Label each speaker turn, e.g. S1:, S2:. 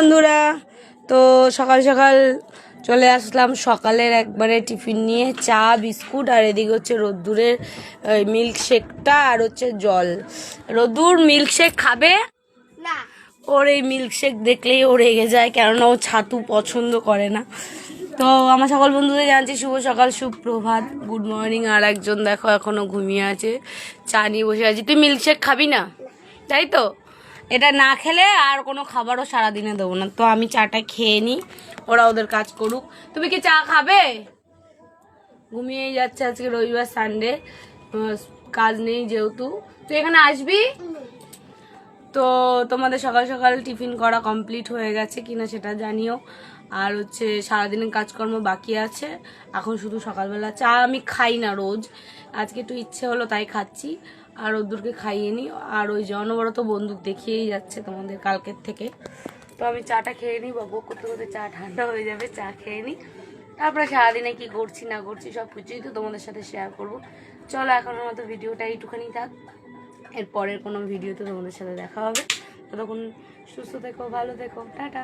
S1: বন্ধুরা, তো সকাল সকাল চলে আসলাম সকালের একবারে টিফিন নিয়ে, চা বিস্কুট আর এদিকে হচ্ছে রোদ্দুরের মিল্কশেকটা আর হচ্ছে জল। রোদ্দুর মিল্কশেক খাবে না, ওর এই মিল্কশেক দেখলেই ও রেগে যায়, কেননা ও ছাতু পছন্দ করে না। তো আমার সকল বন্ধুদের জানছি শুভ সকাল, সুপ্রভাত, গুড মর্নিং। আর একজন দেখো এখনো ঘুমিয়ে আছে, চা নিয়ে বসে আছি। তুই মিল্কশেক খাবি না তাই তো? এটা না খেলে আর কোনো খাবারও সারাদিনে দেবো না। তো আমি চাটা খেয়ে নিই, ওরা ওদের কাজ করুক। তুমি কি চা খাবে? ঘুমিয়েই যাচ্ছে, আজকে রবিবার সানডে, কাজ নেই যেহেতু। তুই এখানে আসবি? তো তোমাদের সকাল সকাল টিফিন করা কমপ্লিট হয়ে গেছে কিনা সেটা জানিও। আর হচ্ছে সারাদিনের কাজকর্ম বাকি আছে, এখন শুধু সকালবেলা চা আমি খাই না রোজ, আজকে একটু ইচ্ছে হলো তাই খাচ্ছি। আর ওদেরকে খাইয়ে নিই। আর ওই যে অনবরত বন্দুক দেখিয়েই যাচ্ছে তোমাদের কালকের থেকে। তো আমি চাটা খেয়ে নিই, বক করতে করতে চা ঠান্ডা হয়ে যাবে, চা খেয়ে নিই। তারপরে সারাদিনে কি করছি না করছি সব কিছুই তো তোমাদের সাথে শেয়ার করব। চলো এখনের মতো ভিডিওটা এইটুখানি থাক, এর পরের কোনো ভিডিওতে তোমাদের সাথে দেখা হবে। ততক্ষণ সুস্থ থেকো, ভালো থেকো, টাটা।